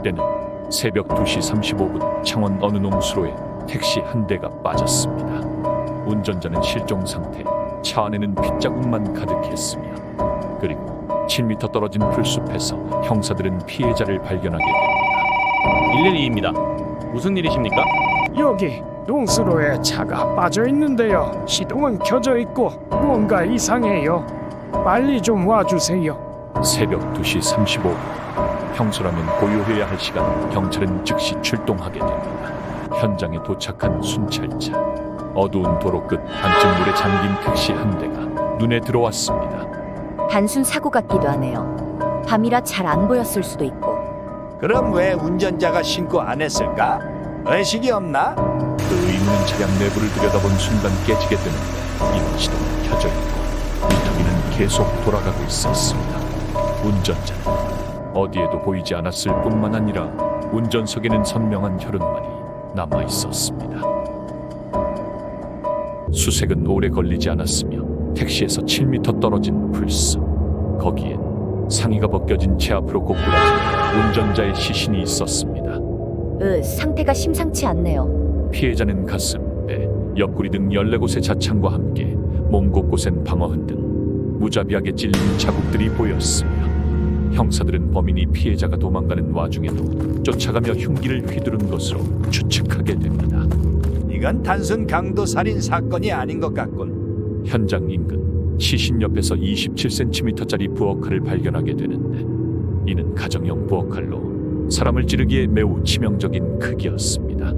때는 새벽 2시 35분 창원 어느 농수로에 택시 한 대가 빠졌습니다. 운전자는 실종 상태, 차 안에는 핏자국만 가득했으며 그리고 7m 떨어진 풀숲에서 형사들은 피해자를 발견하게 됩니다. 112입니다. 무슨 일이십니까? 여기 농수로에 차가 빠져 있는데요. 시동은 켜져 있고 뭔가 이상해요. 빨리 좀 와주세요. 새벽 2시 35분 평소라면 고요해야 할 시간 경찰은 즉시 출동하게 됩니다. 현장에 도착한 순찰차, 어두운 도로 끝 한층 물에 잠긴 택시 한 대가 눈에 들어왔습니다. 단순 사고 같기도 하네요. 밤이라 잘 안 보였을 수도 있고. 그럼 왜 운전자가 신고 안 했을까? 의식이 없나? 그 의문은 차량 내부를 들여다본 순간 깨지게 되는데 이번 시동은 켜져 있고 미터기는 계속 돌아가고 있었습니다. 운전자는 어디에도 보이지 않았을 뿐만 아니라 운전석에는 선명한 혈흔만이 남아 있었습니다. 수색은 오래 걸리지 않았으며 택시에서 7m 떨어진 풀숲, 거기엔 상의가 벗겨진 채 앞으로 고꾸라진 운전자의 시신이 있었습니다. 상태가 심상치 않네요. 피해자는 가슴, 배, 옆구리 등 14곳의 자창과 함께 몸 곳곳엔 방어흔 등 무자비하게 찔린 자국들이 보였으며 형사들은 범인이 피해자가 도망가는 와중에도 쫓아가며 흉기를 휘두른 것으로 추측하게 됩니다. 이건 단순 강도살인 사건이 아닌 것 같군. 현장 인근 시신 옆에서 27cm짜리 부엌칼을 발견하게 되는데 이는 가정용 부엌칼로 사람을 찌르기에 매우 치명적인 크기였습니다.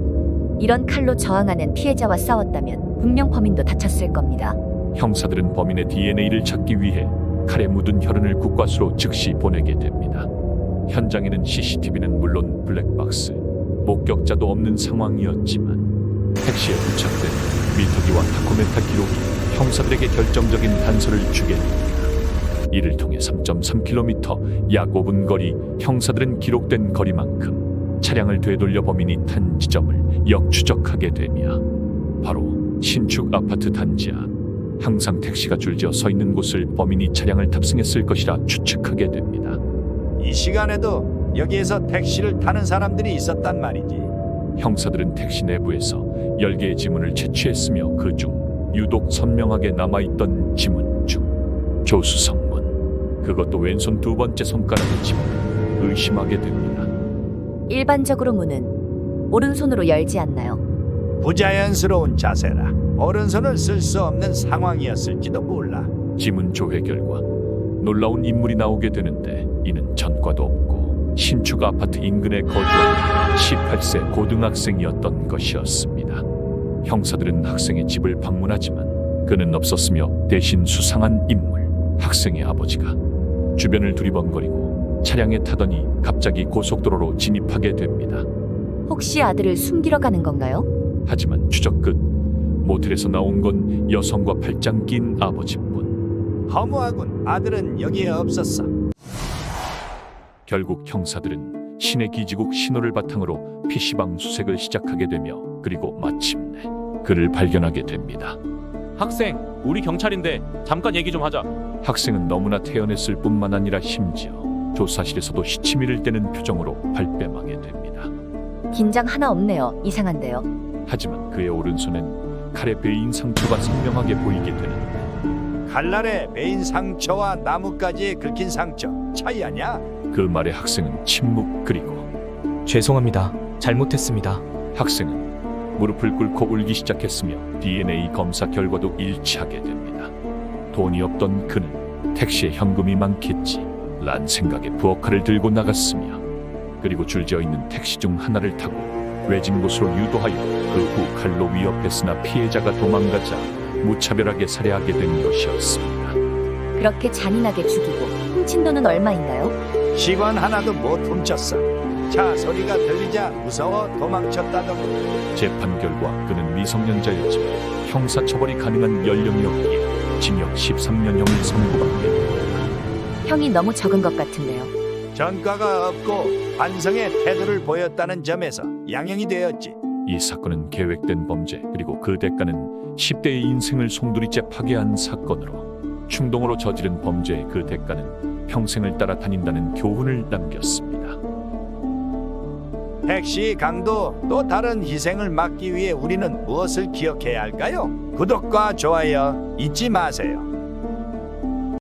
이런 칼로 저항하는 피해자와 싸웠다면 분명 범인도 다쳤을 겁니다. 형사들은 범인의 DNA를 찾기 위해 칼에 묻은 혈흔을 국과수로 즉시 보내게 됩니다. 현장에는 CCTV는 물론 블랙박스, 목격자도 없는 상황이었지만 택시에 부착된 미터기와 타코메타 기록이 형사들에게 결정적인 단서를 주게 됩니다. 이를 통해 3.3km, 약 5분 거리, 형사들은 기록된 거리만큼 차량을 되돌려 범인이 탄 지점을 역추적하게 되며 바로 신축 아파트 단지 앞, 항상 택시가 줄지어 서 있는 곳을 범인이 차량을 탑승했을 것이라 추측하게 됩니다. 이 시간에도 여기에서 택시를 타는 사람들이 있었단 말이지. 형사들은 택시 내부에서 10개의 지문을 채취했으며 그중 유독 선명하게 남아있던 지문 중 조수성문, 그것도 왼손 두 번째 손가락의 지문을 의심하게 됩니다. 일반적으로 문은 오른손으로 열지 않나요? 부자연스러운 자세라 오른손을 쓸 수 없는 상황이었을지도 몰라. 지문 조회 결과 놀라운 인물이 나오게 되는데 이는 전과도 없고 신축 아파트 인근에 거주하는 18세 고등학생이었던 것이었습니다. 형사들은 학생의 집을 방문하지만 그는 없었으며 대신 수상한 인물, 학생의 아버지가 주변을 두리번거리고 차량에 타더니 갑자기 고속도로로 진입하게 됩니다. 혹시 아들을 숨기러 가는 건가요? 하지만 추적 끝 모텔에서 나온 건 여성과 팔짱 낀 아버지뿐. 허무하군. 아들은 여기에 없었어. 결국 형사들은 시내 기지국 신호를 바탕으로 PC방 수색을 시작하게 되며 그리고 마침내 그를 발견하게 됩니다. 학생, 우리 경찰인데 잠깐 얘기 좀 하자. 학생은 너무나 태연했을 뿐만 아니라 심지어 조사실에서도 시치미를 떼는 표정으로 발뺌하게 됩니다. 긴장 하나 없네요. 이상한데요. 하지만 그의 오른손엔 칼에 베인 상처가 선명하게 보이게 되는데 칼날에 베인 상처와 나뭇가지에 긁힌 상처 차이 아냐? 그 말에 학생은 침묵 그리고 죄송합니다. 잘못했습니다. 학생은 무릎을 꿇고 울기 시작했으며 DNA 검사 결과도 일치하게 됩니다. 돈이 없던 그는 택시에 현금이 많겠지 란 생각에 부엌칼을 들고 나갔으며 그리고 줄지어 있는 택시 중 하나를 타고 외진 곳으로 유도하여 그 후 칼로 위협했으나 피해자가 도망가자 무차별하게 살해하게 된 것이었습니다. 그렇게 잔인하게 죽이고 훔친 돈은 얼마인가요? 10원 하나도 못 훔쳤어. 차 소리가 들리자 무서워 도망쳤다더군. 재판 결과 그는 미성년자였지만 형사처벌이 가능한 연령이었기에 징역 13년형을 선고받게 됩니다. 형이 너무 적은 것 같은데요. 전과가 없고 반성의 태도를 보였다는 점에서 양형이 되었지. 이 사건은 계획된 범죄 그리고 그 대가는 10대의 인생을 송두리째 파괴한 사건으로 충동으로 저지른 범죄의 그 대가는 평생을 따라다닌다는 교훈을 남겼습니다. 택시 강도 또 다른 희생을 막기 위해 우리는 무엇을 기억해야 할까요? 구독과 좋아요 잊지 마세요.